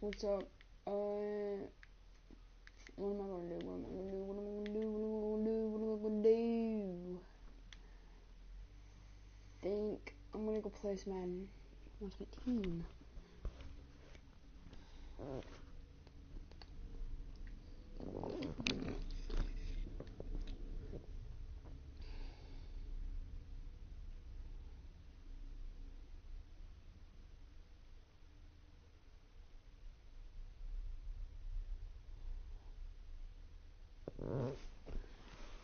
What's up? What am I gonna do? What am I gonna do? What am I gonna do? What am I gonna do? What am I gonna do? Think I'm gonna go play some Madden. What's my team?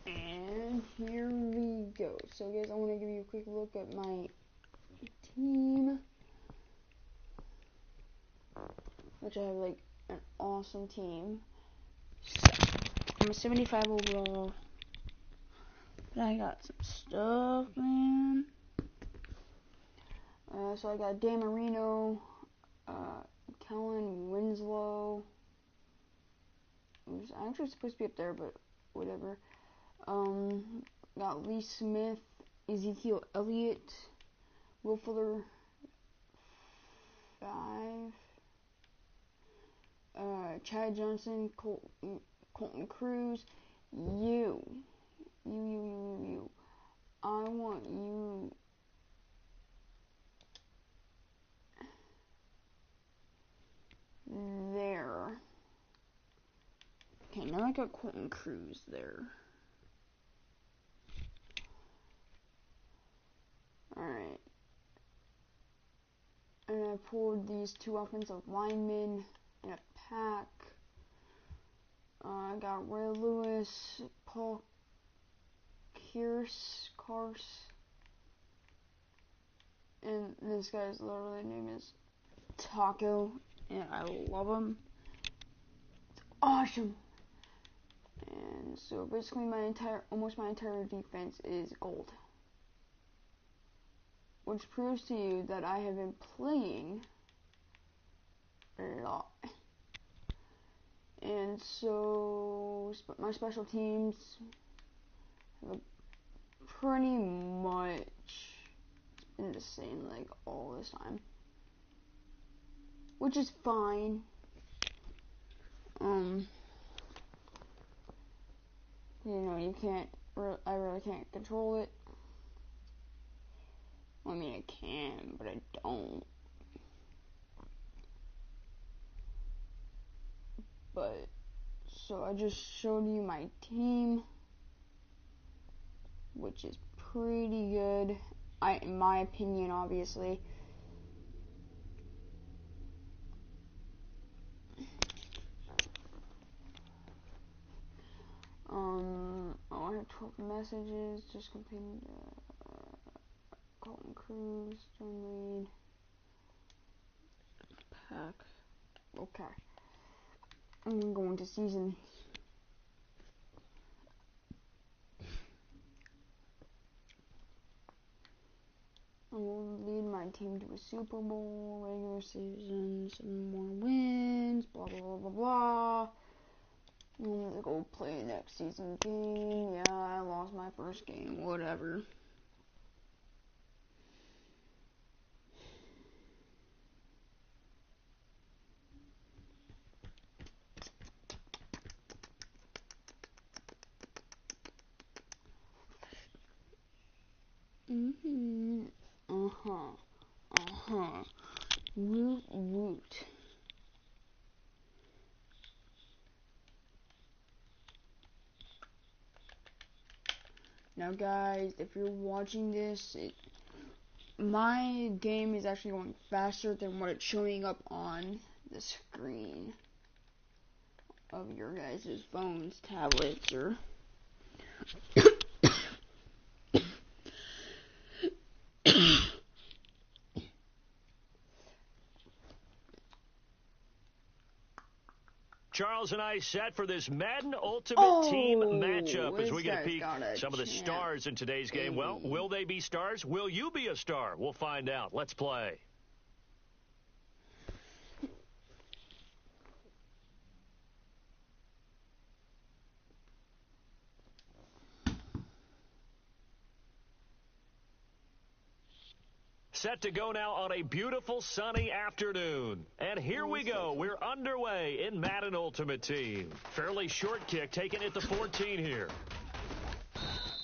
And here we go. So guys, I want to give you a quick look at my team, which I have like an awesome team. So, I'm a 75 overall, but I got some stuff, man. So I got Dan Marino, Kellen Winslow, who's actually supposed to be up there, but whatever. Got Lee Smith, Ezekiel Elliott, Will Fuller, 5, Chad Johnson, Colton Cruz, you. I want you. There. Okay, now I got Colton Cruz there. Alright. And I pulled these 2 offensive linemen in a pack. I got Ray Lewis, Paul Kars, and this guy's literally name is Taco, and I love him. It's awesome. And so basically almost my entire defense is gold, which proves to you that I have been playing a lot. And so my special teams have pretty much been the same like all this time, which is fine. You know, I really can't control it. I mean, I can, but I don't. But, so I just showed you my team, which is pretty good, in my opinion, obviously. I have 12 messages, just completed, Colton Cruz, John Reed, pack. Okay. I'm going to season. I will lead my team to a Super Bowl, regular season, 7 more wins, blah, blah, blah, blah, blah. Let's go play next season game. Yeah, I lost my first game, whatever. Woot. Now guys, if you're watching this, my game is actually going faster than what it's showing up on the screen of your guys' phones, tablets, or Charles and I set for this Madden Ultimate Team matchup as we get a peek some of the stars in today's game. Well, will they be stars? Will you be a star? We'll find out. Let's play. Set to go now on a beautiful sunny afternoon. And here we go. We're underway in Madden Ultimate Team. Fairly short kick taken at the 14 here.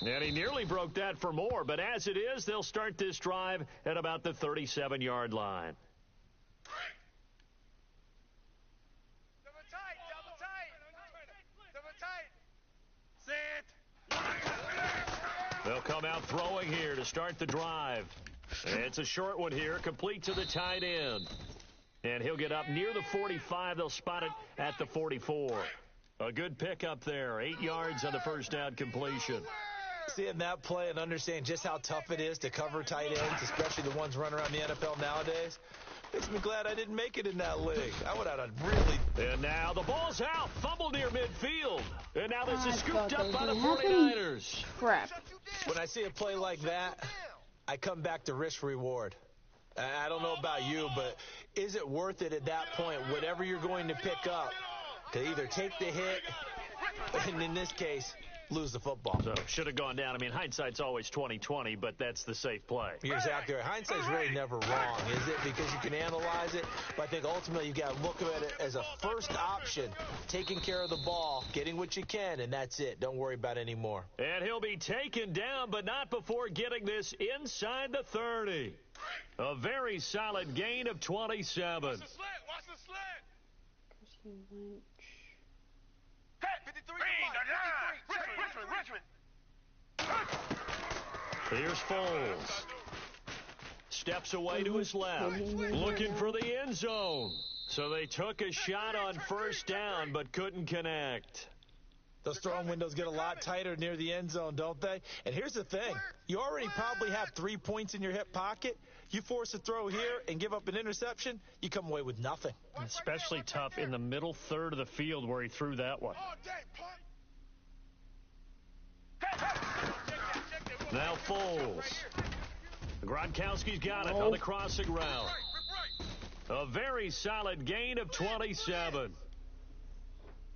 And he nearly broke that for more, but as it is, they'll start this drive at about the 37-yard line. They'll come out throwing here to start the drive. It's a short one here, complete to the tight end. And he'll get up near the 45. They'll spot it at the 44. A good pickup there, 8 yards on the first down completion. Seeing that play and understanding just how tough it is to cover tight ends, especially the ones running around the NFL nowadays, makes me glad I didn't make it in that league. I would have really... And now the ball's out. Fumble near midfield. And now this is scooped up by the 49ers. Crap. When I see a play like that, I come back to risk reward. I don't know about you, but is it worth it at that point, whatever you're going to pick up, to either take the hit, and in this case, lose the football? So should have gone down. I mean, hindsight's always 20/20, but that's the safe play. You're exactly right. Hindsight's really never wrong, is it? Because you can analyze it, but I think ultimately you got to look at it as a first option, taking care of the ball, getting what you can, and that's it. Don't worry about any more. And he'll be taken down, but not before getting this inside the 30. A very solid gain of 27. Watch the slant. Here's Foles. Steps away to his left. Looking for the end zone. So they took a shot on first down, but couldn't connect. Those throwing windows get a lot tighter near the end zone, don't they? And here's the thing. You already probably have 3 points in your hip pocket. You force a throw here and give up an interception, you come away with nothing. Especially tough in the middle third of the field where he threw that one. Now Foles. Gronkowski's got it on the crossing route. A very solid gain of 27.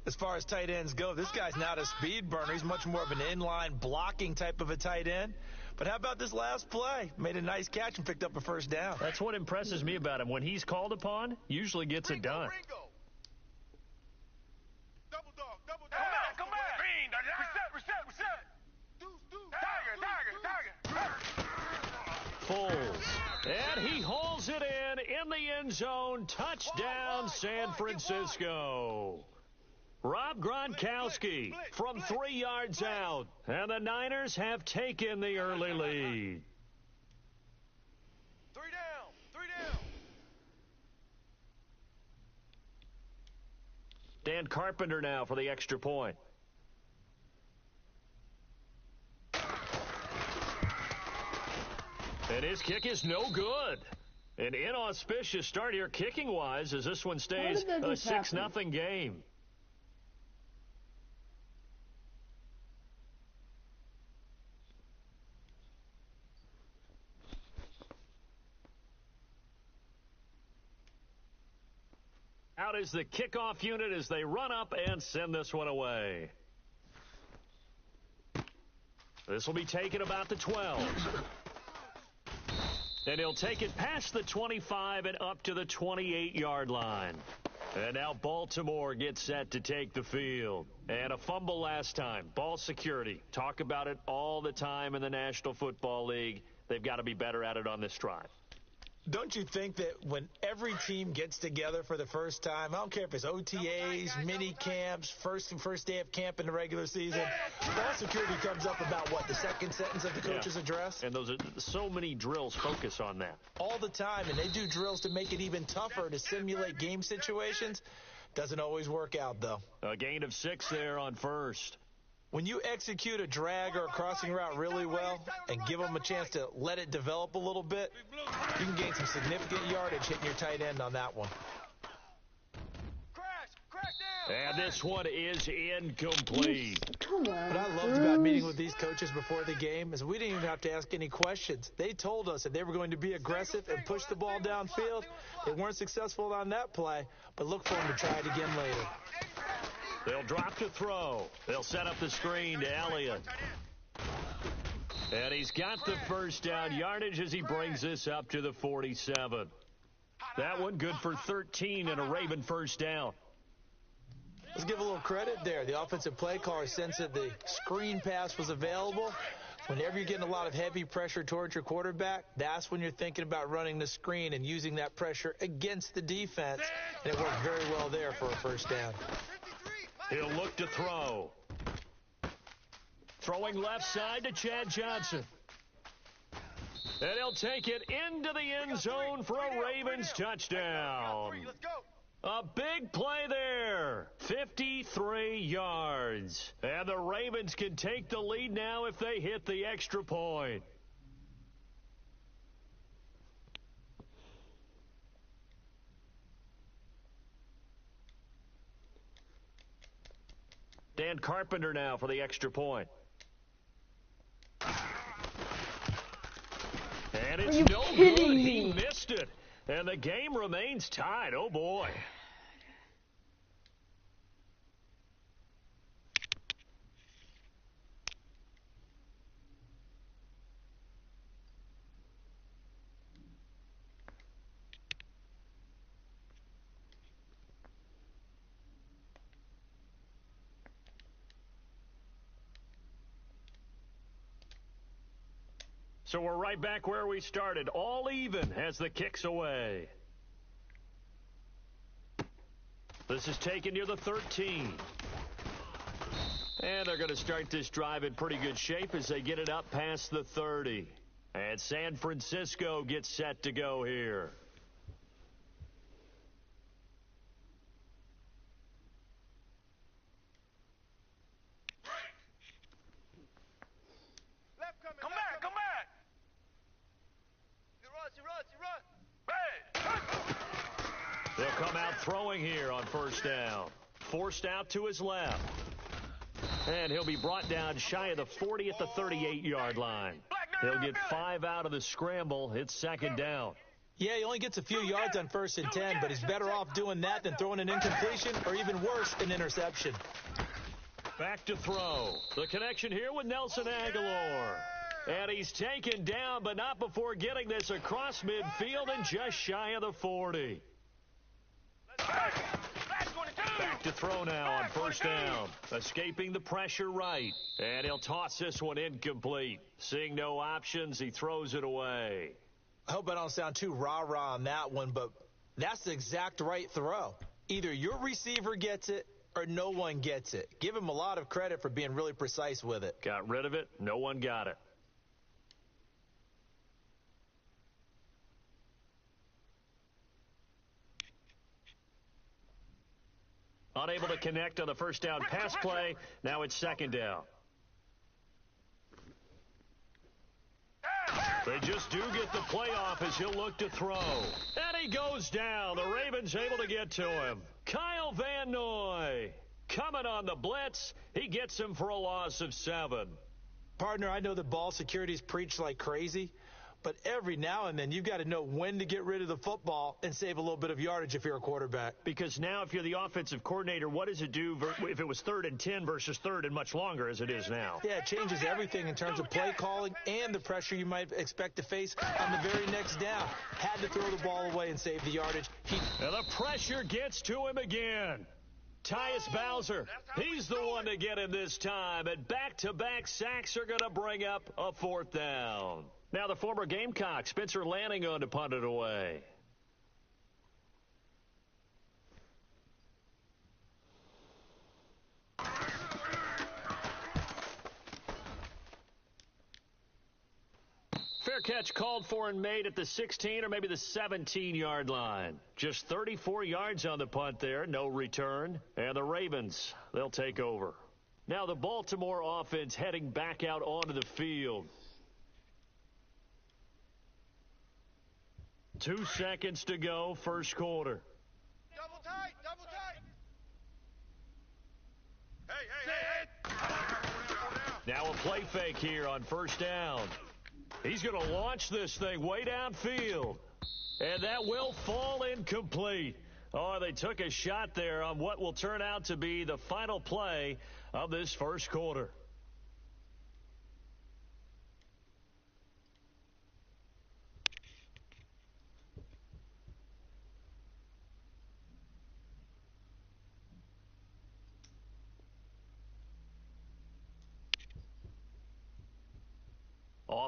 As far as tight ends go, this guy's not a speed burner. He's much more of an inline blocking type of a tight end. But how about this last play? Made a nice catch and picked up a first down. That's what impresses me about him. When he's called upon, usually gets it done. Double dog. Come back. Reset. Foles. And he hauls it in the end zone. Touchdown, San Francisco. Rob Gronkowski from 3 yards out. And the Niners have taken the early lead. 3 down. Dan Carpenter now for the extra point. And his kick is no good. An inauspicious start here kicking-wise as this one stays a 6-0 game. Out is the kickoff unit as they run up and send this one away. This will be taken about the 12. And he'll take it past the 25 and up to the 28-yard line. And now Baltimore gets set to take the field. And a fumble last time. Ball security. Talk about it all the time in the National Football League. They've got to be better at it on this drive. Don't you think that when every team gets together for the first time, I don't care if it's OTAs, mini camps, first day of camp in the regular season, ball security comes up about what, the second sentence of the coach's address? And those are so many drills focus on that. All the time, and they do drills to make it even tougher to simulate game situations. Doesn't always work out, though. A gain of 6 there on first. When you execute a drag or a crossing route really well and give them a chance to let it develop a little bit, you can gain some significant yardage hitting your tight end on that one. And this one is incomplete. What I loved about meeting with these coaches before the game is we didn't even have to ask any questions. They told us that they were going to be aggressive and push the ball downfield. They weren't successful on that play, but look for them to try it again later. They'll drop to throw. They'll set up the screen to Elliott. And he's got the first down yardage as he brings this up to the 47. That one good for 13 and a Raven first down. Let's give a little credit there. The offensive play caller sensed that the screen pass was available. Whenever you're getting a lot of heavy pressure towards your quarterback, that's when you're thinking about running the screen and using that pressure against the defense. And it worked very well there for a first down. He'll look to throw. Throwing left side to Chad Johnson. And he'll take it into the end zone for a Ravens touchdown. Let's go. A big play there. 53 yards. And the Ravens can take the lead now if they hit the extra point. Dan Carpenter now for the extra point. And it's no good. He missed it. And the game remains tied. Oh, boy. So we're right back where we started, all even as the kick's away. This is taken near the 13. And they're going to start this drive in pretty good shape as they get it up past the 30. And San Francisco gets set to go here. Come back, come back. He runs. They'll come out throwing here on first down. Forced out to his left. And he'll be brought down shy of the 40 at the 38-yard line. He'll get 5 out of the scramble. It's second down. Yeah, he only gets a few yards on 1st and 10, but he's better off doing that than throwing an incompletion or even worse, an interception. Back to throw. The connection here with Nelson Aguilar. And he's taken down, but not before getting this across midfield and just shy of the 40. Back to throw now on first down. Escaping the pressure right. And he'll toss this one incomplete. Seeing no options, he throws it away. I hope I don't sound too rah-rah on that one, but that's the exact right throw. Either your receiver gets it or no one gets it. Give him a lot of credit for being really precise with it. Got rid of it. No one got it. Unable to connect on the first down pass play. Now it's second down. They just do get the play off as he'll look to throw. And he goes down. The Ravens able to get to him. Kyle Van Noy coming on the blitz. He gets him for a loss of 7. Partner, I know that ball security's preached like crazy, but every now and then you've got to know when to get rid of the football and save a little bit of yardage if you're a quarterback. Because now if you're the offensive coordinator, what does it do if it was 3rd and 10 versus 3rd and much longer as it is now? Yeah, it changes everything in terms of play calling and the pressure you might expect to face on the very next down. Had to throw the ball away and save the yardage. And the pressure gets to him again. Tyus Bowser, he's the one to get him this time. And back-to-back sacks are going to bring up a 4th down. Now the former Gamecock, Spencer Lanning, on to punt it away. Fair catch called for and made at the 16 or maybe the 17-yard line. Just 34 yards on the punt there, no return. And the Ravens, they'll take over. Now the Baltimore offense heading back out onto the field. 2 seconds to go, first quarter. Double tight. Hey. Now a play fake here on first down. He's going to launch this thing way downfield. And that will fall incomplete. Oh, they took a shot there on what will turn out to be the final play of this first quarter.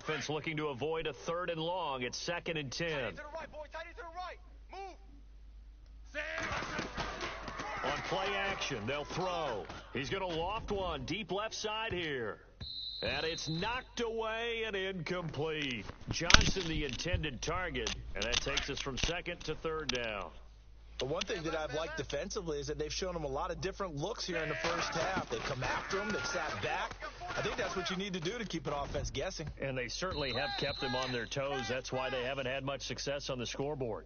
offense looking to avoid a 3rd and long. It's 2nd and 10. Tight end to the right, boy. Tight end to the right. Move. On play action, they'll throw. He's going to loft one deep left side here. And it's knocked away and incomplete. Johnson the intended target, and that takes us from 2nd to 3rd down. The one thing that I've liked defensively is that they've shown him a lot of different looks here in the first half. They come after him. They've sat back. I think that's what you need to do to keep an offense guessing. And they certainly have kept them on their toes. That's why they haven't had much success on the scoreboard.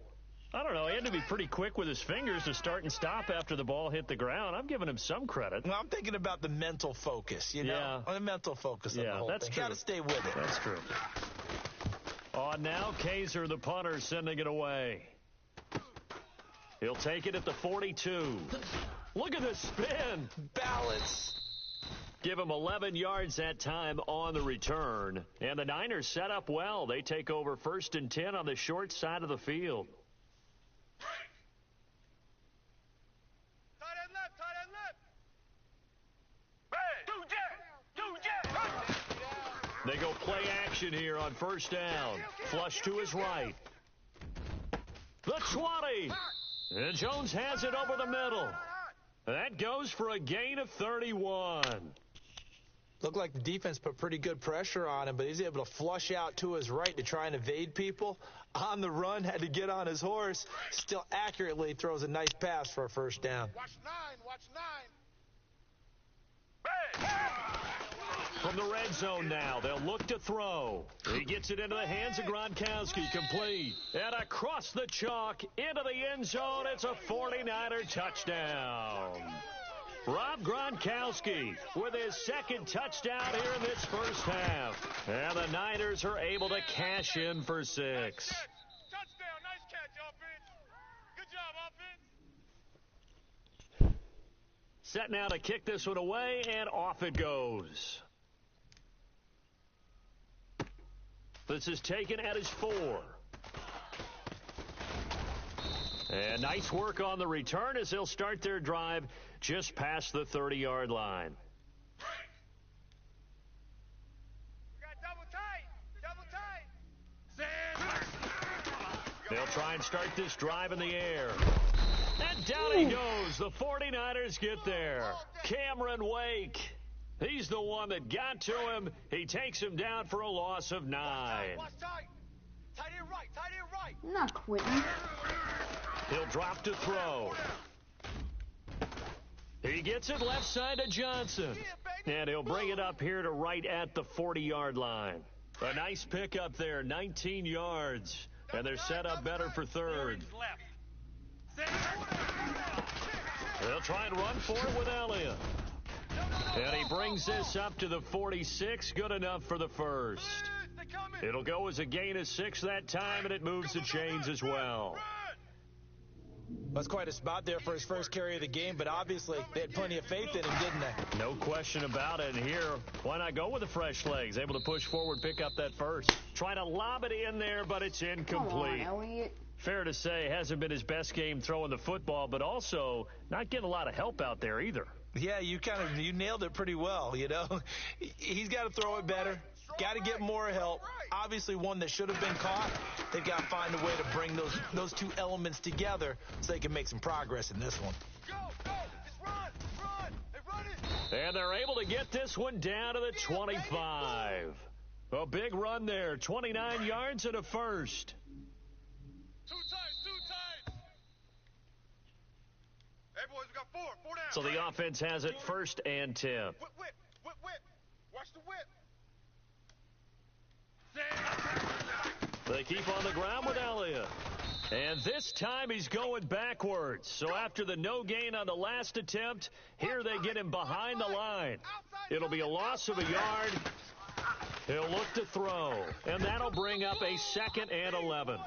I don't know. He had to be pretty quick with his fingers to start and stop after the ball hit the ground. I'm giving him some credit. Well, I'm thinking about the mental focus, you know? Yeah. The mental focus of the whole that's thing. true. Got to stay with it. That's true. On now, Kaiser, the punter, sending it away. He'll take it at the 42. Look at the spin. Balance. Give him 11 yards that time on the return. And the Niners set up well. They take over 1st and 10 on the short side of the field. Tight end left. Tight end left. Hey, 2 jet. They go play action here on 1st down. Flush to his right. The 20. And Jones has it over the middle. That goes for a gain of 31. Looked like the defense put pretty good pressure on him, but he's able to flush out to his right to try and evade people. On the run, had to get on his horse. Still accurately throws a nice pass for a 1st down. Watch 9. Watch 9. From the red zone now, they'll look to throw. He gets it into the hands of Gronkowski, complete. And across the chalk, into the end zone, it's a 49er touchdown. Rob Gronkowski with his 2nd touchdown here in this first half. And the Niners are able to cash in for 6. Touchdown. Nice catch, offense. Good job, offense. Set now to kick this one away, and off it goes. This is taken at his 4. And nice work on the return as they'll start their drive just past the 30-yard line. We got double tight. They'll try and start this drive in the air. And down he goes. The 49ers get there. Cameron Wake. He's the one that got to him. He takes him down for a loss of 9. Watch tight. Tight end right. Tight end right. I'm not quitting. He'll drop to throw. He gets it left side to Johnson. And he'll bring it up here to right at the 40-yard line. A nice pickup there, 19 yards. And they're set up better for 3rd. They'll try and run for it with Elliott. And he brings this up to the 46, good enough for the 1st. It'll go as a gain of 6 that time, and it moves the chains as well. That's quite a spot there for his first carry of the game, but obviously they had plenty of faith in him, didn't they? No question about it. And here, why not go with the fresh legs? Able to push forward, pick up that 1st. Try to lob it in there, but it's incomplete. Come on, Elliott. Fair to say, hasn't been his best game throwing the football, but also not getting a lot of help out there either. Yeah, you nailed it pretty well, you know. He's got to throw it better. Got to get more help. Obviously one that should have been caught. They've got to find a way to bring those two elements together so they can make some progress in this one. Go, just run, they run it. And they're able to get this one down to the 25. A big run there, 29 yards and a 1st. Two tights. Hey, boys, we got 4 down. So the offense has it 1st and 10. Whip. Watch the whip. They keep on the ground with Elliott. And this time he's going backwards. So after the no gain on the last attempt, here they get him behind the line. It'll be a loss of a yard. He'll look to throw. And that'll bring up a 2nd and 11.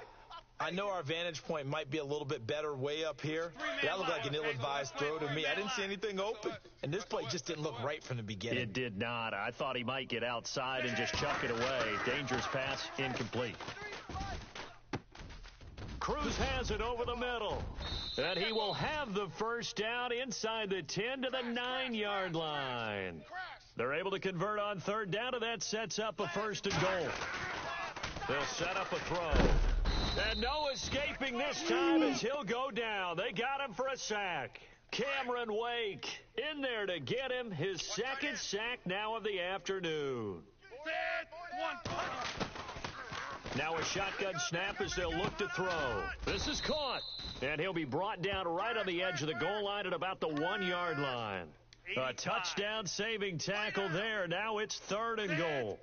I know our vantage point might be a little bit better way up here. That looked like an ill-advised throw to me. I didn't see anything open. And this play just didn't look right from the beginning. It did not. I thought he might get outside and just chuck it away. Dangerous pass, incomplete. Cruz has it over the middle. And he will have the 1st down inside the 10 to the 9-yard line. They're able to convert on third down, and that sets up a first and goal. They'll set up a throw. And no escaping this time as he'll go down. They got him for a sack. Cameron Wake in there to get him his second sack now of the afternoon. Now a shotgun snap as they'll look to throw. This is caught. And he'll be brought down right on the edge of the goal line at about the 1-yard line. A touchdown-saving tackle there. Now it's third and goal.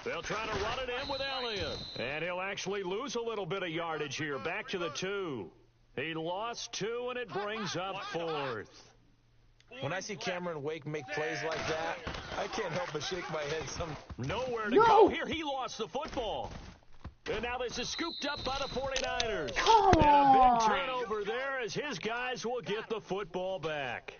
They'll try to run it in with Elliott. And he'll actually lose a little bit of yardage here. Back to the 2. He lost 2, and it brings up fourth. When I see Cameron Wake make plays like that, I can't help but shake my head. Nowhere to go here. He lost the football. And now this is scooped up by the 49ers. Come and a big on. turnover there as his guys will get the football back.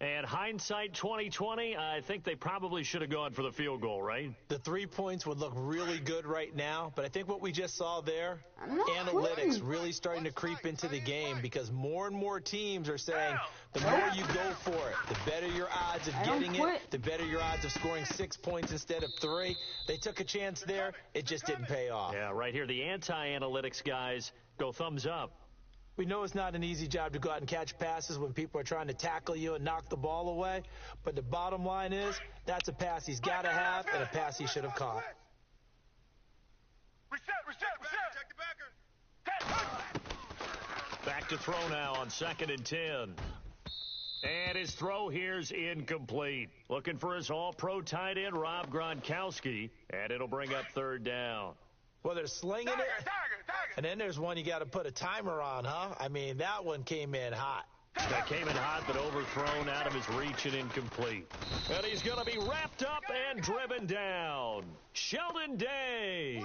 And hindsight 2020, I think they probably should have gone for the field goal, right? The 3 points would look really good right now, but I think what we just saw there, I'm not analytics quitting. really starting to creep into the game because more and more teams are saying the more you go for it, the better your odds of I don't getting quit. it, the better your odds of scoring 6 points instead of 3. They took a chance there. It just didn't pay off. Yeah, right here, the anti-analytics guys go thumbs up. We know it's not an easy job to go out and catch passes when people are trying to tackle you and knock the ball away. But the bottom line is, that's a pass he's got to have and a pass he should have caught. Back to throw now on 2nd and 10. And his throw here's incomplete. Looking for his all-pro tight end, Rob Gronkowski. And it'll bring up third down. Well, they're slinging it, and then there's one you got to put a timer on, huh? I mean, that one came in hot. That came in hot, but overthrown out of his reach and incomplete. And he's going to be wrapped up and driven down. Sheldon Day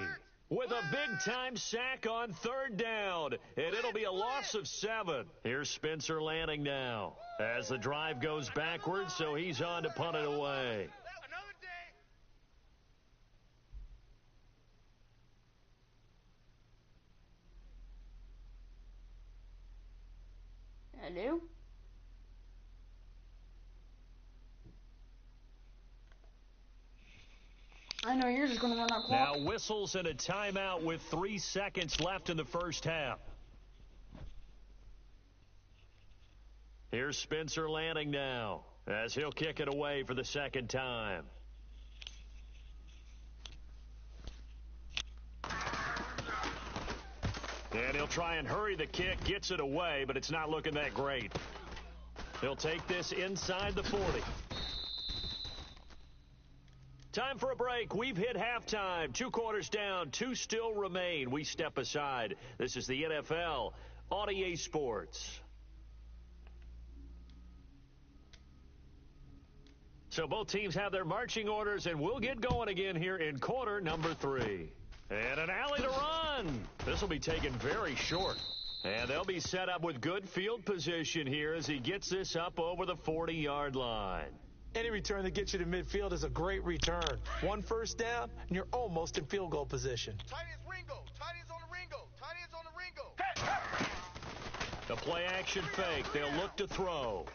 with a big-time sack on third down. And it'll be a loss of 7. Here's Spencer Lanning now as the drive goes backwards, so he's on to punt it away. Hello? I know you're just going to run that clock. Now whistles and a timeout with 3 seconds left in the first half. Here's Spencer Lanning now as he'll kick it away for the second time. And he'll try and hurry the kick, gets it away, but it's not looking that great. He'll take this inside the 40. Time for a break. We've hit halftime. 2 quarters down, 2 still remain. We step aside. This is the NFL on EA Sports. So both teams have their marching orders, and we'll get going again here in quarter number 3. And an alley to run. This will be taken very short. And they'll be set up with good field position here as he gets this up over the 40-yard line. Any return that gets you to midfield is a great return. 1 first down, and you're almost in field goal position. Tight ends Ringo. Tight ends on the Ringo. Tight ends on the Ringo. The play action fake. They'll look to throw.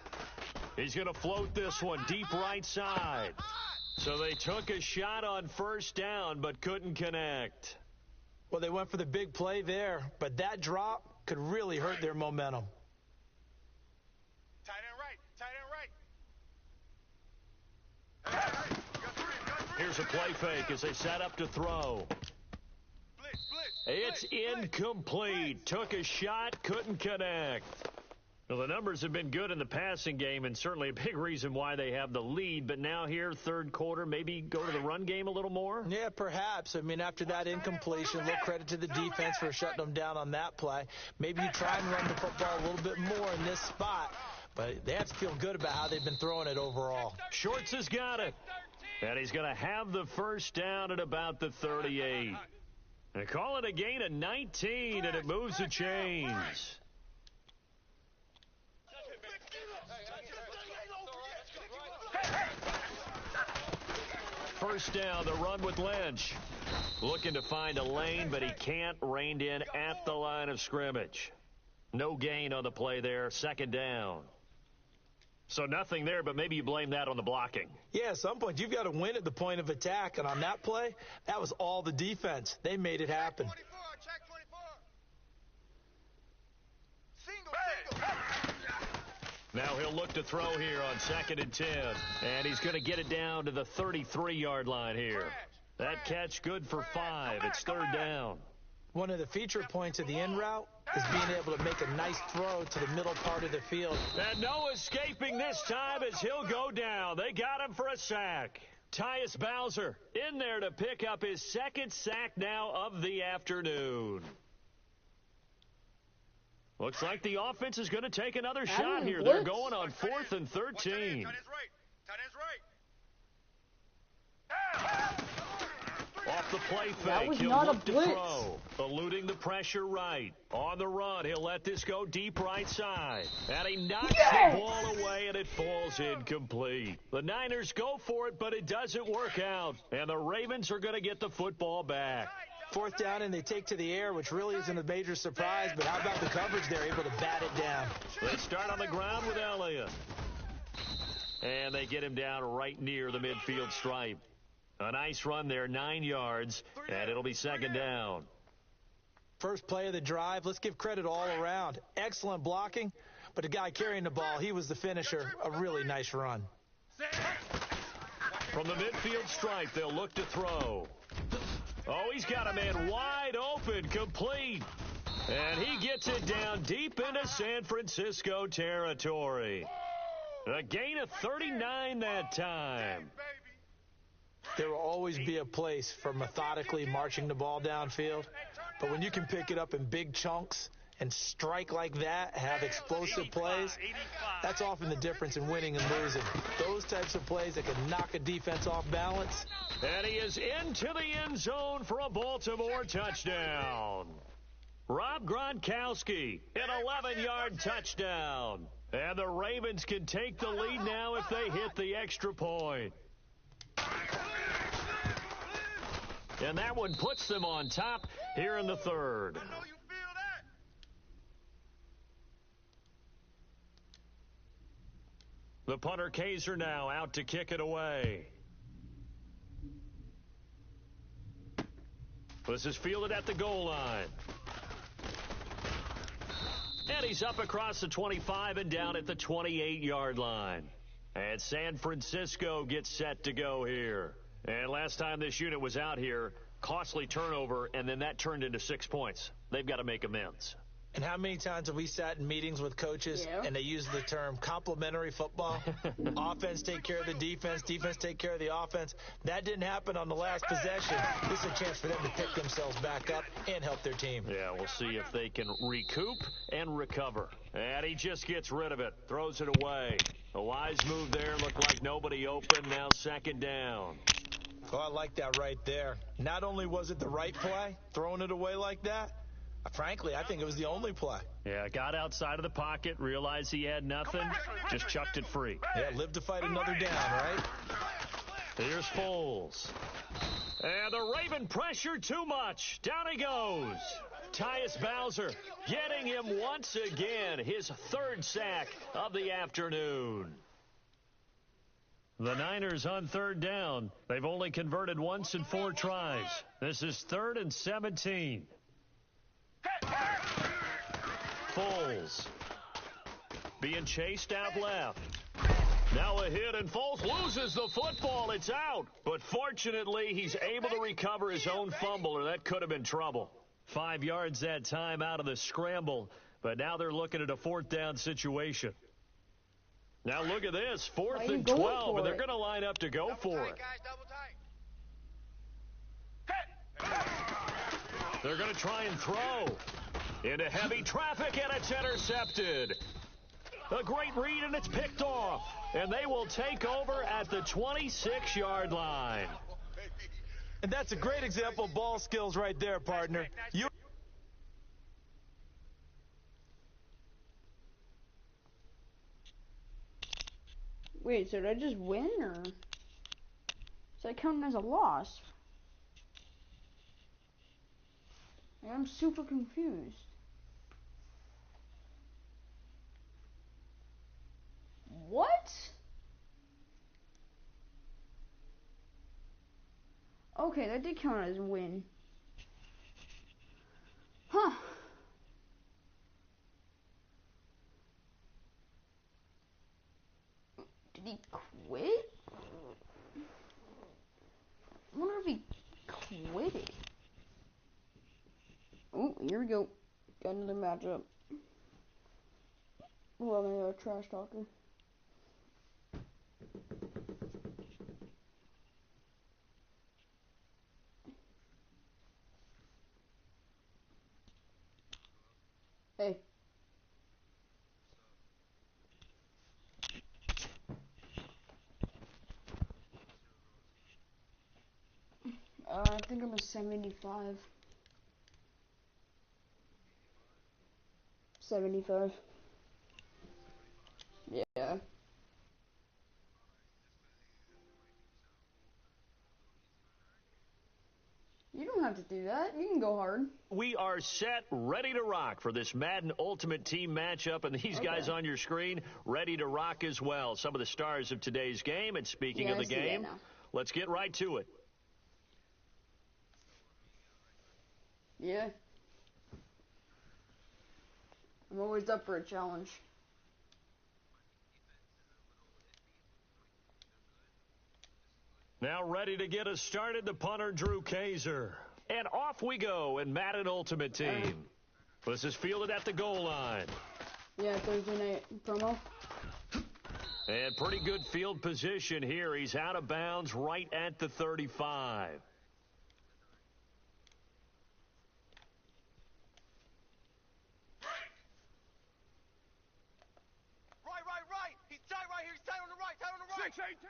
He's going to float this one deep right side. So they took a shot on first down but couldn't connect. Well, they went for the big play there, but that drop could really hurt their momentum. Tight end right. Here's a play fake as they set up to throw. It's incomplete. Took a shot, couldn't connect. Well, the numbers have been good in the passing game and certainly a big reason why they have the lead. But now here, third quarter, maybe go to the run game a little more? Yeah, perhaps. I mean, after that incompletion, a little credit to the defense for shutting them down on that play. Maybe you try and run the football a little bit more in this spot. But they have to feel good about how they've been throwing it overall. Shorts has got it. And he's going to have the first down at about the 38. They call it a gain of 19, and it moves the chains. First down, the run with Lynch. Looking to find a lane, but he can't. Reined in at the line of scrimmage. No gain on the play there. Second down. So nothing there, but maybe you blame that on the blocking. Yeah, at some point you've got to win at the point of attack, and on that play, that was all the defense. They made it happen. Check 24. Single. Now he'll look to throw here on 2nd and 10, and he's going to get it down to the 33-yard line here. That catch good for 5. It's 3rd down. One of the feature points of the in route is being able to make a nice throw to the middle part of the field. And no escaping this time as he'll go down. They got him for a sack. Tyus Bowser in there to pick up his 2nd sack now of the afternoon. Looks like the offense is going to take another shot here. They're going on 4th and 13. Tight end's right. Off the play That fake, was he'll not a look to blitz. throw. Eluding the pressure right. On the run, he'll let this go deep right side. And he knocks the ball away, and it falls incomplete. The Niners go for it, but it doesn't work out. And the Ravens are going to get the football back. 4th down, and they take to the air, which really isn't a major surprise, but how about the coverage? They're able to bat it down. They start on the ground with Elliott. And they get him down right near the midfield stripe. A nice run there, 9 yards, and it'll be 2nd down. First play of the drive, let's give credit all around. Excellent blocking, but the guy carrying the ball, he was the finisher. A really nice run. From the midfield stripe, they'll look to throw. Oh, he's got a man wide open, complete. And he gets it down deep into San Francisco territory. A gain of 39 that time. There will always be a place for methodically marching the ball downfield, but when you can pick it up in big chunks and strike like that, have explosive plays, that's often the difference in winning and losing. Those types of plays that can knock a defense off balance. And he is into the end zone for a Baltimore touchdown. Rob Gronkowski, an 11-yard touchdown. And the Ravens can take the lead now if they hit the extra point. And that one puts them on top here in the 3rd. The punter Kaiser now out to kick it away. This is fielded at the goal line. And he's up across the 25 and down at the 28-yard line. And San Francisco gets set to go here. And last time this unit was out here, costly turnover, and then that turned into 6 points. They've got to make amends. And how many times have we sat in meetings with coaches and they use the term complementary football? Offense take care of the defense, defense take care of the offense. That didn't happen on the last possession. This is a chance for them to pick themselves back up and help their team. Yeah, we'll see if they can recoup and recover. And he just gets rid of it, throws it away. A wise move there, looked like nobody open, now 2nd down. Oh, I like that right there. Not only was it the right play, throwing it away like that, frankly, I think it was the only play. Yeah, got outside of the pocket, realized he had nothing, just chucked it free. Yeah, live to fight another down, right? Here's Foles. And the Raven pressure too much. Down he goes. Tyus Bowser getting him once again, his 3rd sack of the afternoon. The Niners on 3rd down. They've only converted once in 4 tries. This is 3rd and 17. Foles being chased out left. Now a hit, and Foles loses the football. It's out. But fortunately, he's able to recover his own fumble, or that could have been trouble. 5 yards that time out of the scramble. But now they're looking at a 4th down situation. Now look at this, 4th and 12, and they're going to line up to go for it. They're going to try and throw into heavy traffic, and it's intercepted. A great read, and it's picked off. And they will take over at the 26-yard line. And that's a great example of ball skills right there, partner. Wait, so did I just win, or is that counting as a loss? I'm super confused. What? Okay, that did count as a win. Huh. Did he quit? I wonder if he quit it. Oh, here we go. Got another matchup. Well, another trash talker. Hey. I think I'm a 75. 75. Yeah. You don't have to do that. You can go hard. We are set, ready to rock for this Madden Ultimate Team matchup, and these guys on your screen ready to rock as well. Some of the stars of today's game, and speaking of the game, let's get right to it. Yeah. I'm always up for a challenge. Now ready to get us started, the punter, Drew Kaiser. And off we go in Madden Ultimate Team. This is fielded at the goal line. Yeah, Thursday night promo. And pretty good field position here. He's out of bounds right at the 35. Right. He's tight right here. He's tight on the right. Tight on the right. 6-8.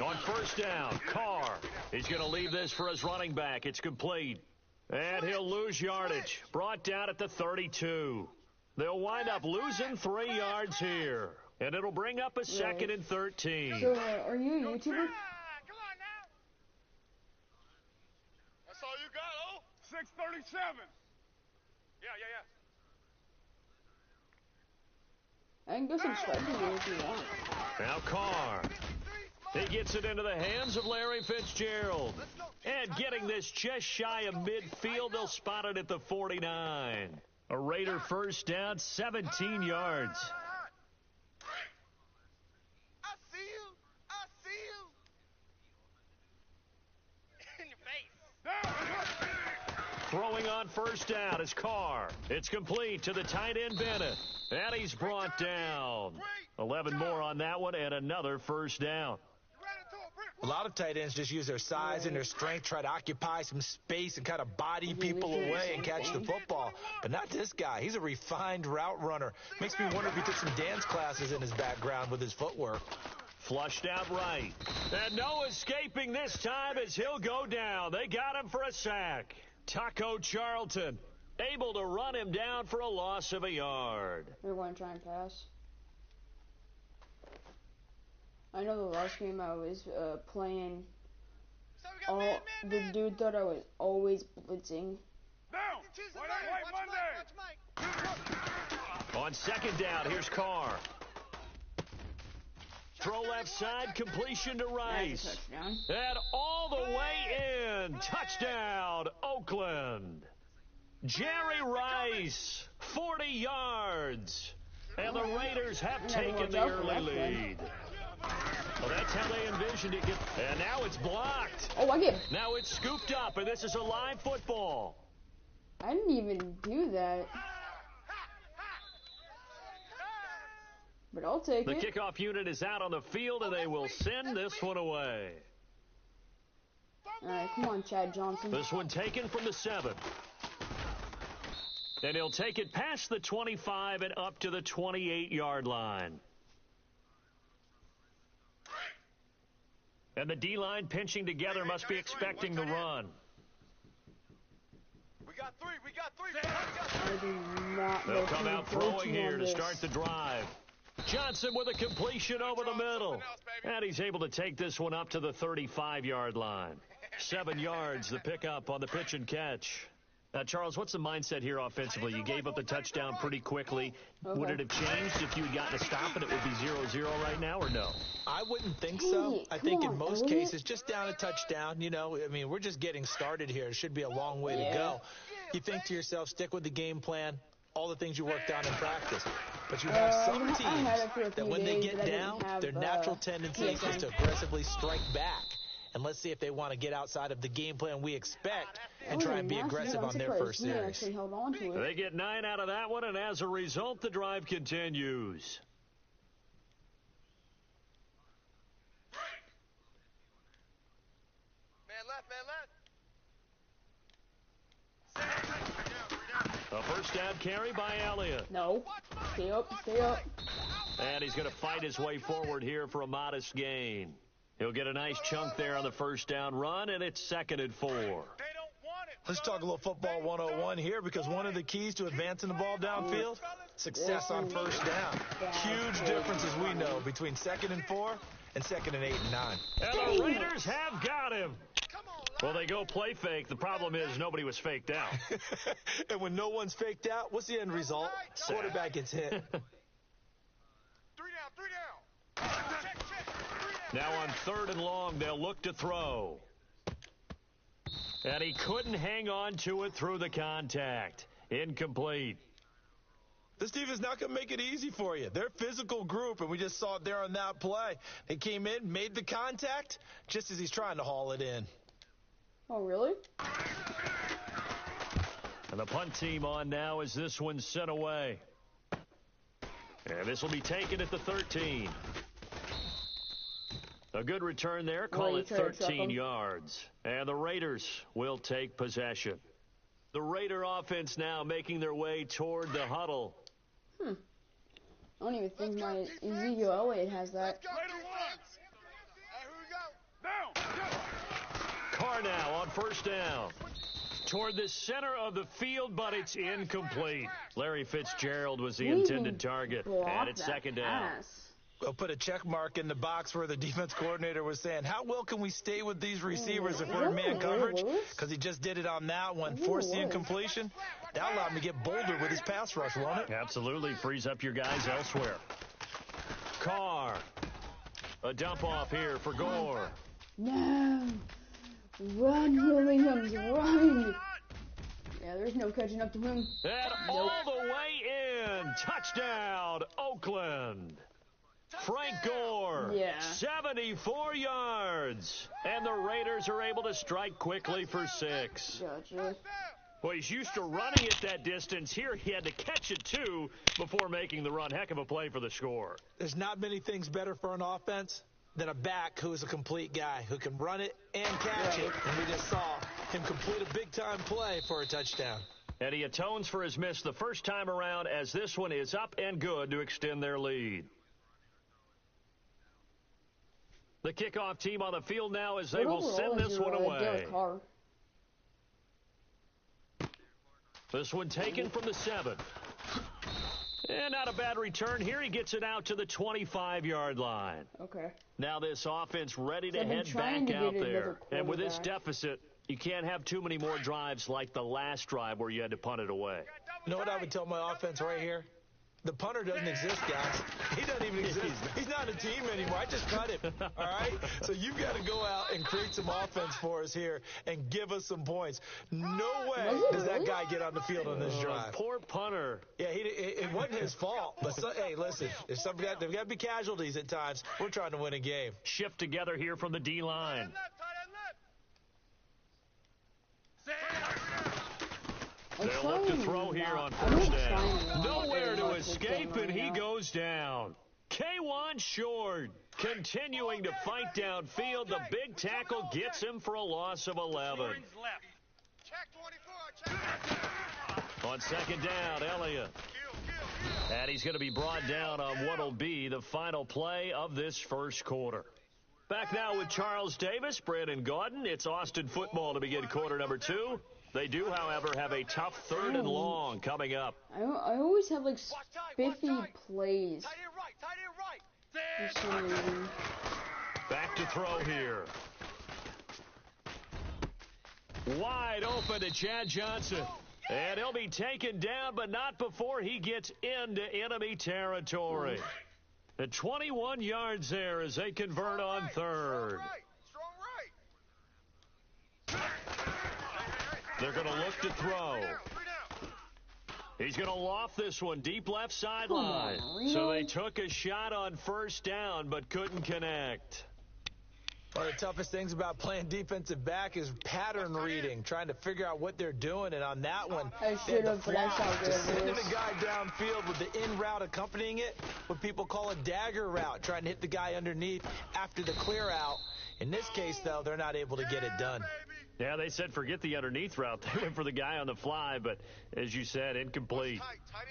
On first down, Carr. He's going to leave this for his running back. It's complete. And he'll lose yardage. Brought down at the 32. They'll wind up losing 3 yards here. And it'll bring up a 2nd and 13. So, are you a YouTuber? Come on now. That's all you got, oh? 637. Yeah. I can go subscribe to you if you want. Now Carr. He gets it into the hands of Larry Fitzgerald. And getting this just shy of midfield, they'll spot it at the 49. A Raider first down, 17 yards. I see you. In your face. Throwing on first down is Carr. It's complete to the tight end Bennett. And he's brought down. 11 more on that one and another first down. A lot of tight ends just use their size and their strength, try to occupy some space and kind of body people away and catch the football. But not this guy. He's a refined route runner. Makes me wonder if he took some dance classes in his background with his footwork. Flushed out right. And no escaping this time as he'll go down. They got him for a sack. Taco Charlton able to run him down for a loss of a yard. They're going to try and pass. I know the last game I was playing, the dude thought I was always blitzing. On second down, here's Carr. Throw left side, completion to Rice. And all the way in. Touchdown, Oakland. Jerry Rice, 40 yards. And the Raiders have taken the early lead. Well, that's how they envisioned it. And now it's blocked. Oh, I get it. Now it's scooped up, and this is a live football. I didn't even do that. But I'll take it. The kickoff unit is out on the field, and they will send this one away. All right, come on, Chad Johnson. This one taken from the 7. And he'll take it past the 25 and up to the 28-yard line. And the D-line pinching together must be expecting the run. We got three. I do not They'll come out throwing here to start the drive. Johnson with a completion over the middle. And he's able to take this one up to the 35-yard line. 7 yards, the pickup on the pitch and catch. Charles, what's the mindset here offensively? You gave up the touchdown pretty quickly. Okay. Would it have changed if you had gotten a stop and it would be 0-0 right now, or no? I wouldn't think Dang so. it, I come think on, in most Elliott. cases, just down a touchdown, you know, I mean, we're just getting started here. It should be a long way to go. You think to yourself, stick with the game plan, all the things you worked on in practice. But you have some I had it for a teams that few when they days, get but I didn't down, have, their natural tendency is PSN. to aggressively strike back. And let's see if they want to get outside of the game plan we expect and try and be aggressive on their first series. Actually held on to it. They get 9 out of that one, and as a result, the drive continues. Man left. A first down carry by Elliott. No. Stay up, stay up. And he's going to fight his way forward here for a modest gain. He'll get a nice chunk there on the first down run, and it's 2nd and 4. They don't want it. Let's talk a little football 101 here, because one of the keys to advancing the ball downfield, success on first down. Huge differences we know between 2nd and 4 and 2nd and 8 and 9. And the Raiders have got him. Well, they go play fake. The problem is nobody was faked out. And when no one's faked out, what's the end result? Quarterback gets hit. 3 down. Check. 3 down. Now on 3rd and long, they'll look to throw. And he couldn't hang on to it through the contact. Incomplete. This defense not going to make it easy for you. They're a physical group, and we just saw it there on that play. They came in, made the contact, just as he's trying to haul it in. Oh, really? And the punt team on now as this one's sent away. And this will be taken at the 13. A good return there. Call it 13 yards. And the Raiders will take possession. The Raider offense now making their way toward the huddle. I don't even think my Ezekiel Elliott has that. Carr now on first down. Toward the center of the field, but it's incomplete. Larry Fitzgerald was the intended target. And it's 2nd down. We'll put a check mark in the box where the defense coordinator was saying, how well can we stay with these receivers if we're in man coverage? Because he just did it on that one. Forced the incompletion. That allowed him to get bolder with his pass rush, won't it? Absolutely. Frees up your guys elsewhere. Carr. A dump off here for Gore. No. Run, Williams, run. Yeah, there's no catching up to him. And all the way in. Touchdown, Oakland. Frank Gore, 74 yards. And the Raiders are able to strike quickly for 6. Gotcha. Well, he's used to running it that distance. Here he had to catch it, too, before making the run. Heck of a play for the score. There's not many things better for an offense than a back who's a complete guy, who can run it and catch it. And we just saw him complete a big-time play for a touchdown. And he atones for his miss the first time around, as this one is up and good to extend their lead. The kickoff team on the field now as they will send this one away. This one taken from the 7. And not a bad return. Here he gets it out to the 25-yard line. Okay. Now this offense ready to head back out there. And with this deficit, you can't have too many more drives like the last drive where you had to punt it away. You know what I would tell my offense right here? The punter doesn't exist, guys. He doesn't even exist. He's not a team anymore. I just cut him, all right? So you've got to go out and create some offense for us here and give us some points. No way does that guy get on the field on this drive. Poor punter. Yeah, it wasn't his fault. But, hey, listen, there's got to be casualties at times. We're trying to win a game. Shift together here from the D-line. They'll look to throw here on first down. Nowhere to escape, and he goes down. K1 Short continuing to fight downfield. The big tackle gets him for a loss of 11. On 2nd down, Elliott. And he's going to be brought down on what will be the final play of this first quarter. Back now with Charles Davis, Brandon Gaudin. It's Austin football to begin quarter number 2. They do, however, have a tough 3rd and long coming up. I always have like 50 plays. For some reason. Back to throw here. Wide open to Chad Johnson. And he'll be taken down, but not before he gets into enemy territory. At 21 yards there as they convert on third. They're going to look to throw. He's going to loft this one deep left sideline. So they took a shot on first down, but couldn't connect. One of the toughest things about playing defensive back is pattern reading, trying to figure out what they're doing. And on that one, they had to fly to sending the guy downfield with the in route accompanying it, what people call a dagger route, trying to hit the guy underneath after the clear out. In this case, though, they're not able to get it done. Yeah, they said forget the underneath route. They went for the guy on the fly, but as you said, incomplete.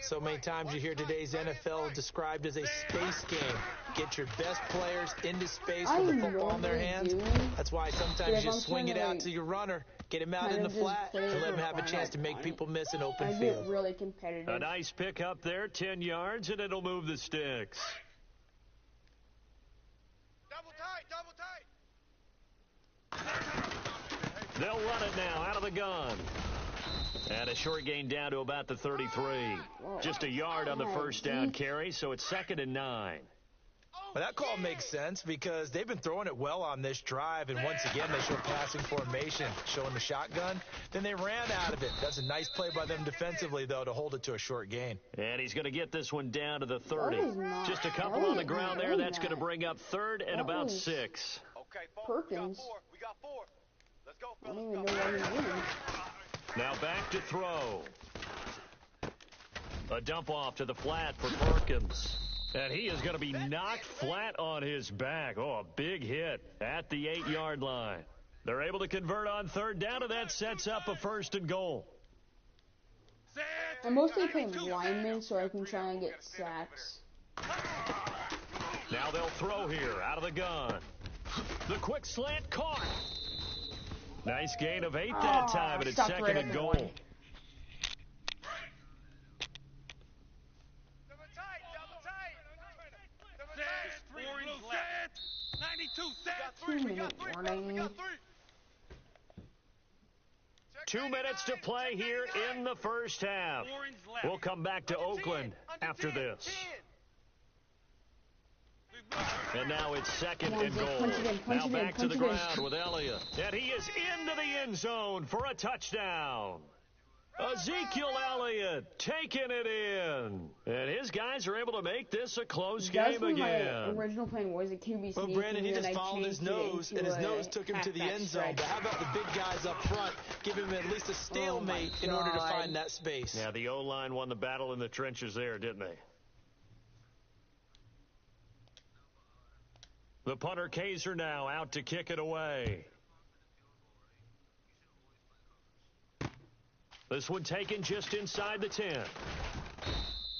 So many times you hear today's NFL described as a space game. Get your best players into space with the football in their hands. That's why sometimes you swing it out to your runner, get him out in the flat, and let him have a chance to make people miss an open field. Really competitive. A nice pick up there, 10 yards, and it'll move the sticks. Double tight. They'll run it now out of the gun. And a short gain down to about the 33. Just a yard on the first down carry, so it's 2nd and 9. Well, that call makes sense because they've been throwing it well on this drive, and once again they show passing formation, showing the shotgun. Then they ran out of it. That's a nice play by them defensively, though, to hold it to a short gain. And he's going to get this one down to the 30. Just a couple on the ground there. That's going to bring up 3rd and about 6. Perkins. We got 4. Let's go, I don't even know what he's doing. Now back to throw. A dump off to the flat for Perkins. And he is going to be knocked flat on his back. Oh, a big hit at the 8-yard line. They're able to convert on 3rd down, and that sets up a 1st and goal. I mostly play linemen so I can try and get sacks. Now they'll throw here out of the gun. The quick slant caught. Nice gain of 8 that time, and it's 2nd and goal. Double tight. 2-minute warning. 2 minutes to play here in the first half. We'll come back to Oakland after this. And now it's 2nd and goal. Now back to the ground with Elliott. And he is into the end zone for a touchdown. Ezekiel Elliott taking it in. And his guys are able to make this a close game again. My original plan was a QB sneak. Well, Brandon, he just followed his nose, and his nose took him to the end zone. But how about the big guys up front? Give him at least a stalemate in order to find that space. Yeah, the O-line won the battle in the trenches there, didn't they? The punter Kaiser now out to kick it away. This one taken just inside the 10.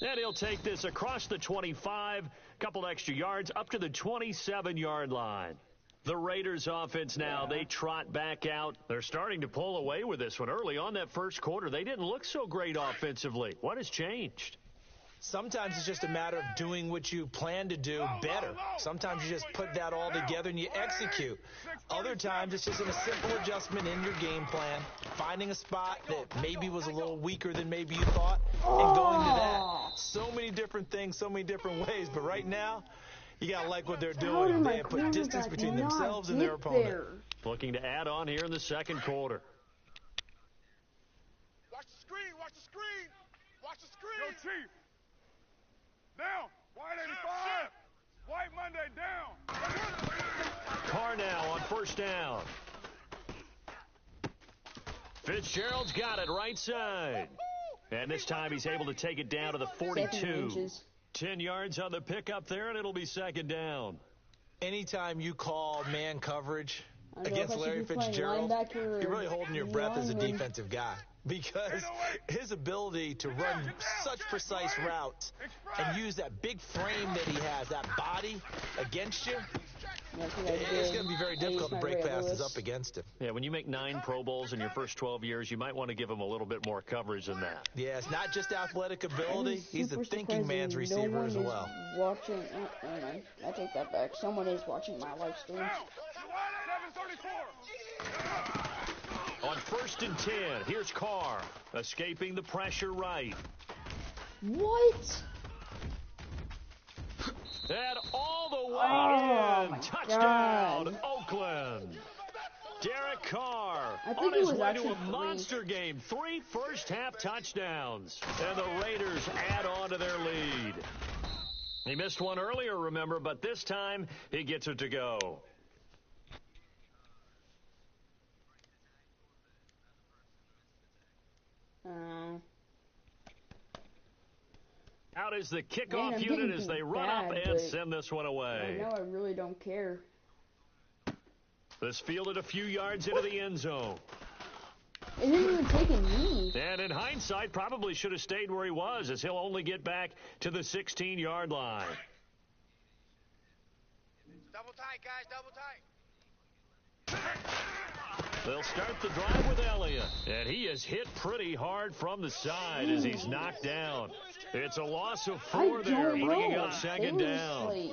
And he'll take this across the 25, couple extra yards, up to the 27-yard line. The Raiders offense now, they trot back out. They're starting to pull away with this one. Early on that first quarter, they didn't look so great offensively. What has changed? Sometimes it's just a matter of doing what you plan to do better. Sometimes you just put that all together and you execute. Other times it's just a simple adjustment in your game plan, finding a spot that maybe was a little weaker than maybe you thought, and going to that. So many different things, so many different ways. But right now, you got to like what they're doing. They have put distance between themselves and their opponent. Looking to add on here in the second quarter. Watch the screen. Watch the screen. Watch the screen. Yo, Chief. Down. White 85. White Monday down. Carr now on first down. Fitzgerald's got it right side. And this time he's able to take it down to the 42. 10 yards on the pickup there, and it'll be 2nd down. Anytime you call man coverage against Larry Fitzgerald, you're really holding your breath as a defensive guy. Because his ability to run such precise routes and use that big frame that he has, that body against you, it's going to be very difficult to break passes up against him. Yeah, when you make 9 Pro Bowls in your first 12 years, you might want to give him a little bit more coverage than that. Yeah, it's not just athletic ability. He's a thinking man's receiver as well. Watching, I take that back. Someone is watching my live stream. 734. On 1st and 10, here's Carr, escaping the pressure right. What? And all the way Oh, in. my Touchdown, God. Oakland. Derek Carr I think on it his was way to actually a 3. monster game. 3 first-half touchdowns. And the Raiders add on to their lead. He missed one earlier, remember, but this time he gets it to go. Out is the kickoff I'm unit getting as they beat run up bad, and but send this one away. Right now, I really don't care. This fielded a few yards into the end zone. It didn't even take a knee. And in hindsight, probably should have stayed where he was, as he'll only get back to the 16-yard line. Double tight, guys, double tight. They'll start the drive with Elliott. And he is hit pretty hard from the side as he's knocked down. It's a loss of 4 there, bringing up 2nd down.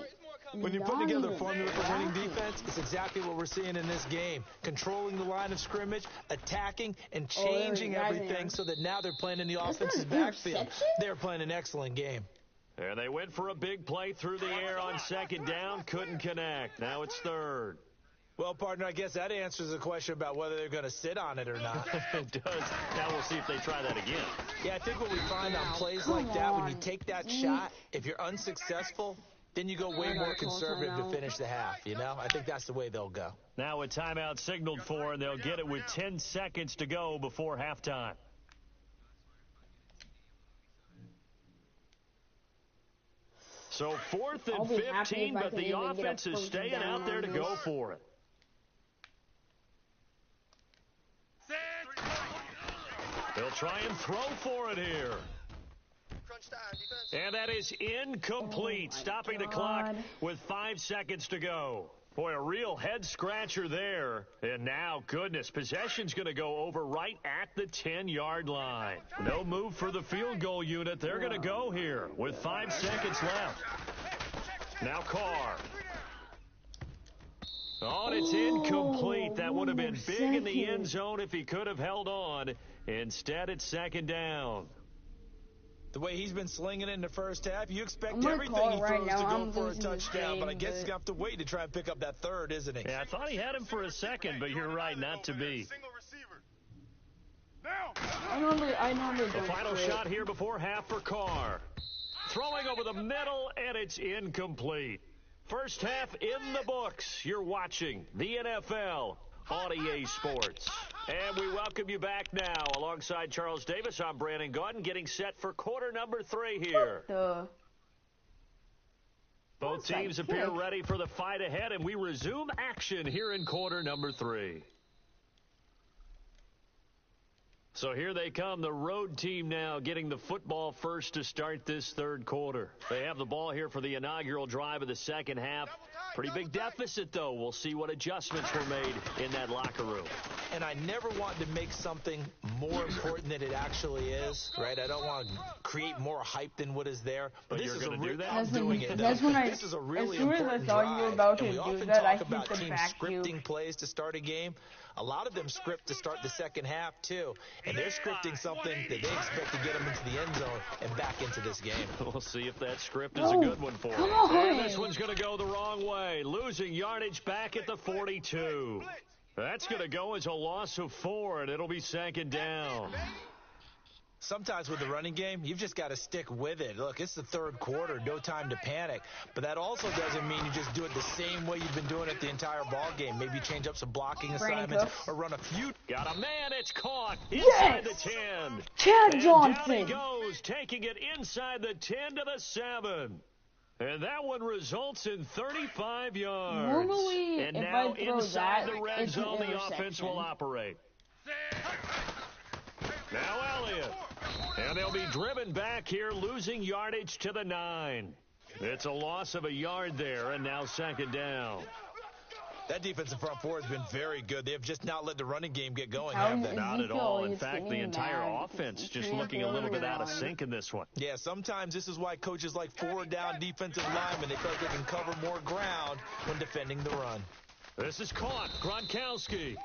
When you put together a formula for winning defense, it's exactly what we're seeing in this game. Controlling the line of scrimmage, attacking, and changing everything so that now they're playing in the offensive backfield. They're playing an excellent game. And they went for a big play through the air on 2nd down, couldn't connect. Now it's 3rd. Well, partner, I guess that answers the question about whether they're going to sit on it or not. It does. Now we'll see if they try that again. Yeah, I think what we find on plays like that, when you take that shot, if you're unsuccessful, then you go way more conservative to finish the half, you know? I think that's the way they'll go. Now a timeout signaled for, and they'll get it with 10 seconds to go before halftime. So 4th and 15, but the offense is staying out there to go for it. They'll try and throw for it here. And that is incomplete, stopping the clock with 5 seconds to go. Boy, a real head-scratcher there. And now, goodness, possession's going to go over right at the 10-yard line. No move for the field goal unit. They're going to go here with 5 seconds left. Now Carr. Oh, and it's incomplete. That would have been big in the end zone if he could have held on. Instead, it's 2nd down. The way he's been slinging it in the first half, you expect everything he throws to go for a touchdown, but I guess he's going to have to wait to try and pick up that 3rd, isn't he? Yeah, I thought he had him for a second, but you're right, not to be. I normally don't. The final shot here before half for Carr. Throwing over the middle, and it's incomplete. First half in the books. You're watching the NFL on EA Sports. And we welcome you back now. Alongside Charles Davis, I'm Brandon Gaudin, getting set for quarter number 3 here. Both teams appear ready for the fight ahead, and we resume action here in quarter number 3. So here they come, the road team now getting the football first to start this 3rd quarter. They have the ball here for the inaugural drive of the 2nd half. Pretty big deficit, though. We'll see what adjustments were made in that locker room. And I never want to make something more important than it actually is, right? I don't want to create more hype than what is there. But this you're is going to do that? I'm doing it, though. This is a really important drive. And we often talk about teams scripting plays to start a game. A lot of them script to start the 2nd half, too. And they're scripting something that they expect to get them into the end zone and back into this game. We'll see if that script is a good one for them. And this one's going to go the wrong way. Losing yardage back at the 42. That's going to go as a loss of 4, and it'll be 2nd down. Sometimes with the running game, you've just got to stick with it. Look, it's the 3rd quarter, no time to panic. But that also doesn't mean you just do it the same way you've been doing it the entire ball game. Maybe change up some blocking assignments or run a few. Got a man, it's caught inside the 10. Chad Johnson. Down he goes, taking it inside the 10 to the 7. And that one results in 35 yards. Normally, and if now I throw inside that, the red it's an zone, the offense will interception. operate. Now Elliott. And they'll be driven back here, losing yardage to the 9. It's a loss of a yard there, and now 2nd down. That defensive front four has been very good. They have just not let the running game get going, have they? Not at all. In fact, the entire offense just looking a little bit out of sync in this one. Yeah, sometimes this is why coaches like 4-down defensive linemen. They feel like they can cover more ground when defending the run. This is caught. Gronkowski.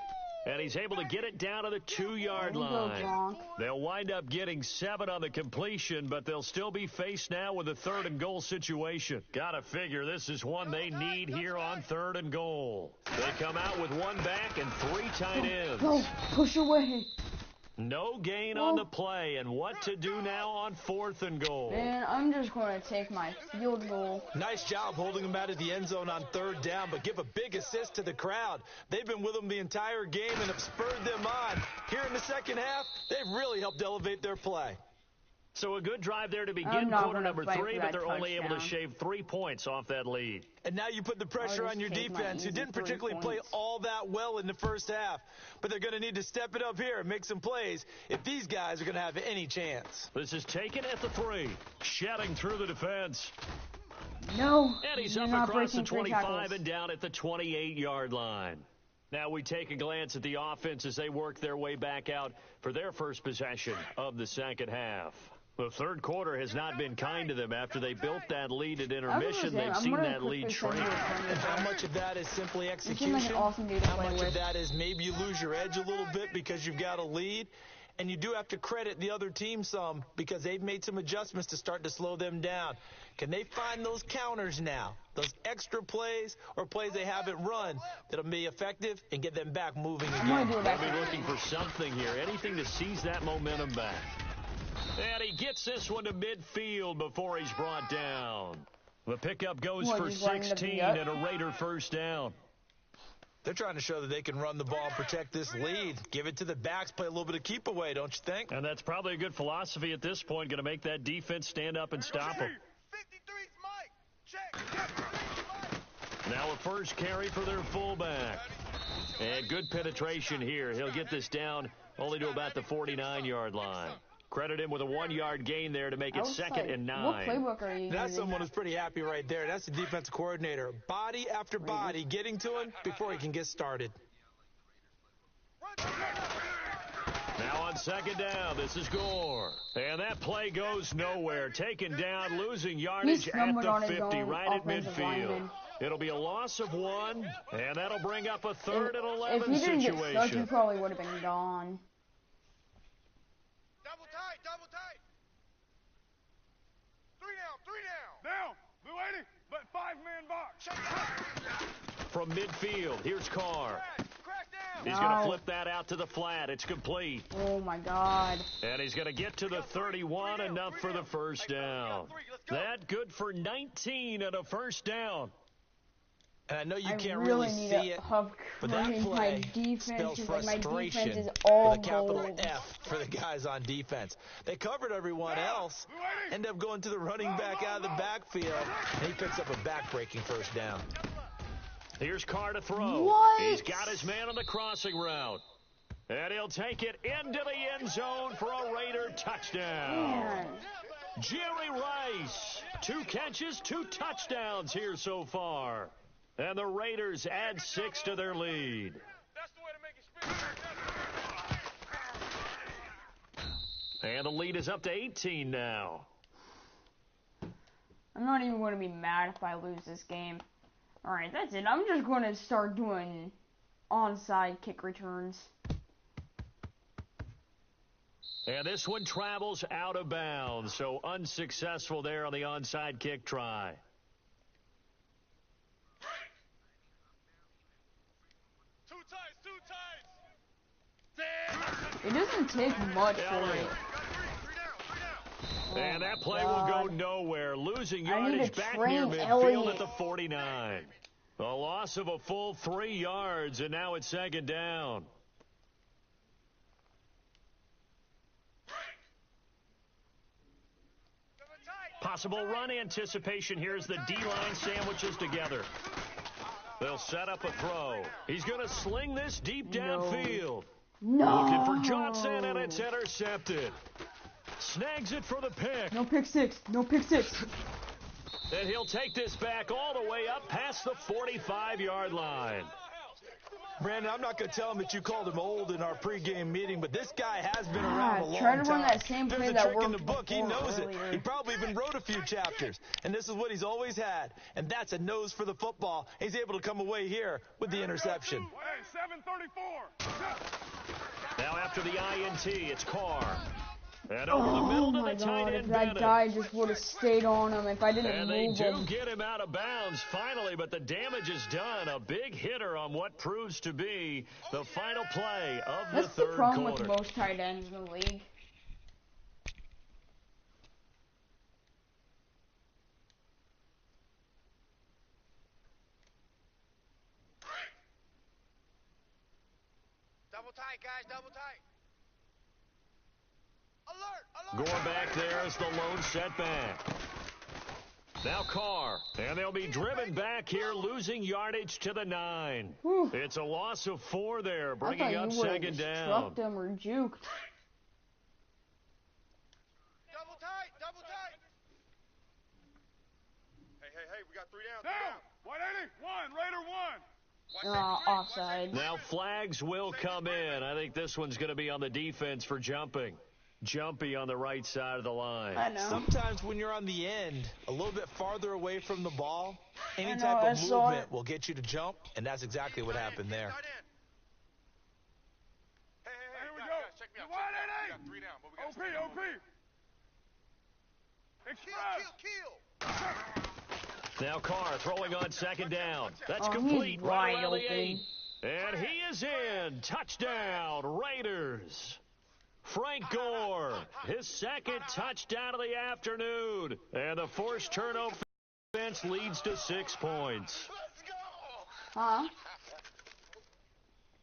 And he's able to get it down to the 2-yard There you go, line. Gronk. They'll wind up getting 7 on the completion, but they'll still be faced now with a 3rd and goal situation. Gotta figure this is one they need here on 3rd and goal. They come out with 1 back and 3 tight ends. Go, push away. No gain on the play, and what to do now on 4th and goal. Man, I'm just going to take my field goal. Nice job holding them out of the end zone on 3rd down, but give a big assist to the crowd. They've been with them the entire game and have spurred them on. Here in the second half, they've really helped elevate their play. So a good drive there to begin quarter number 3, but they're only able to shave 3 points off that lead. And now you put the pressure on your defense, who didn't particularly play all that well in the first half. But they're going to need to step it up here and make some plays if these guys are going to have any chance. This is taken at the 3, shedding through the defense. No, And he's up across the 25 and down at the 28-yard line. Now we take a glance at the offense as they work their way back out for their first possession of the second half. The third quarter has not been kind to them. After they built that lead at intermission, they've seen that lead shrink. And how much of that is simply execution? Like an awesome dude to how play much with. of that is maybe you lose your edge a little bit because you've got a lead? And you do have to credit the other team some because they've made some adjustments to start to slow them down. Can they find those counters now, those extra plays or plays they haven't run that'll be effective and get them back moving again? They'll be looking for something here, anything to seize that momentum back. And he gets this one to midfield before he's brought down. The pickup goes for 16 and a Raider first down. They're trying to show that they can run the ball and protect this lead. Give it to the backs, play a little bit of keep away, don't you think? And that's probably a good philosophy at this point, going to make that defense stand up and stop them. 53's Mike. Check. Now a first carry for their fullback. And good penetration here. He'll get this down only to about the 49-yard line. Credit him with a 1-yard gain there to make it 2nd and 9. What playbook are you That's using? someone who's pretty happy right there. That's the defensive coordinator. Body after body getting to him before he can get started. Now on 2nd down, this is Gore. And that play goes nowhere. Taken down, losing yardage at the 50, right at midfield. It'll be a loss of 1, and that'll bring up a 3rd and 11 situation. If you didn't situation. get stuck, you probably would have been gone. Double tight. 3 down. Down. Blue 80, but 5-man box. From midfield, here's Carr. Crack down. He's going to flip that out to the flat. It's complete. Oh, my God. And he's going to get to the 31, enough for the first down. That good for 19 and a first down. And I know you can't really see need it, but that play spells frustration with a capital F for the guys on defense. They covered everyone else, end up going to the running back out of the backfield, and he picks up a back-breaking first down. Here's Carr to throw. What? He's got his man on the crossing route. And he'll take it into the end zone for a Raider touchdown. Man. Jerry Rice, 2 catches, 2 touchdowns here so far. And the Raiders add 6 to their lead. That's the way to make it spin. And the lead is up to 18 now. I'm not even going to be mad if I lose this game. Alright, that's it. I'm just going to start doing onside kick returns. And this one travels out of bounds, so unsuccessful there on the onside kick try. It doesn't take much for it. And that play will go nowhere, losing yardage back near midfield Elliott at the 49. A loss of a full 3 yards, and now it's 2nd down. Possible run anticipation here as the D-line sandwiches together. They'll set up a throw. He's going to sling this deep downfield. No. Looking for Johnson, and it's intercepted. Snags it for the pick. No pick six. No pick six. And he'll take this back all the way up past the 45-yard line. Brandon, I'm not going to tell him that you called him old in our pregame meeting, but this guy has been around a long try to time. run that same play There's a that trick in worked the book. He knows earlier. it. He probably even wrote a few chapters. And this is what he's always had. And that's a nose for the football. He's able to come away here with the interception. Hey, 734. Now after the INT, it's Carr. And over the Oh middle to my the tight god, end if that Bennett. guy just would have stayed on him, if I didn't And they move do him. get him out of bounds finally, but the damage is done. A big hitter on what proves to be the final play of the That's the third problem quarter. with most tight ends in the league. Double tight, guys, double tight. Alert, alert. Going back there is the lone setback. Now Carr, and they'll be driven back here, losing yardage to the 9. Whew. It's a loss of 4 there, I bringing thought up you would have second just down. trucked him or juked. Double tight, double tight. Hey, we got 3 down. Down. 180, 1, Raider 1. Offside. Now flags will come in. I think this one's going to be on the defense for jumping. Jumpy on the right side of the line. I know. Sometimes when you're on the end, a little bit farther away from the ball, any I know, type I of saw movement it. will get you to jump, and that's exactly what happened there. Hey, here we go. Check me out. 180. We got 3 down, but we got OP. Kill. Now Carr throwing on second down. That's Oh, complete he's right wide around the open. 8. And he is in. Touchdown, Raiders. Frank Gore, his second touchdown of the afternoon. And the forced turnover offense leads to 6 points. Let's go. Huh?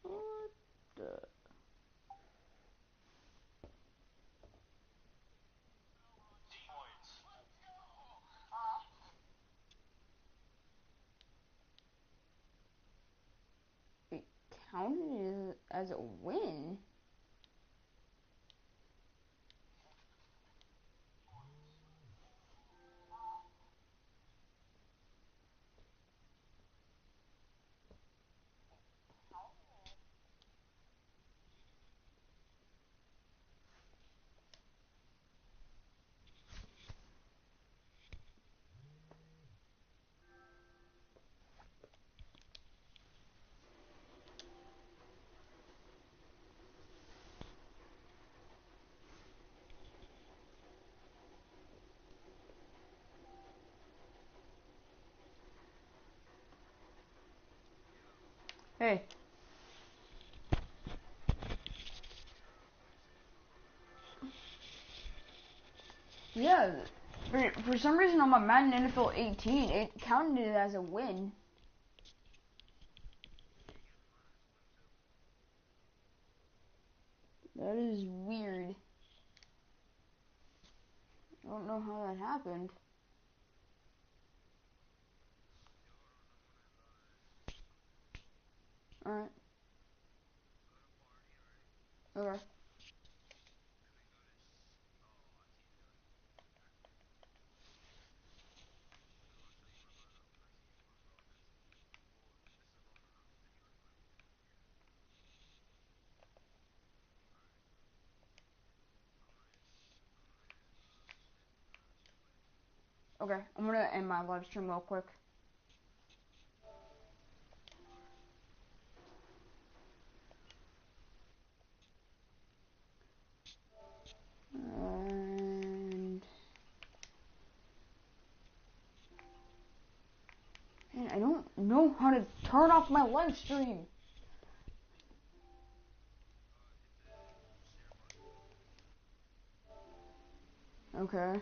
What the? It counted as a win. Hey. Yeah, for some reason on my Madden NFL 18, it counted it as a win. That is weird. I don't know how that happened. Alright. Okay. Okay, I'm gonna end my live stream real quick. And man, I don't know how to turn off my live stream. Okay.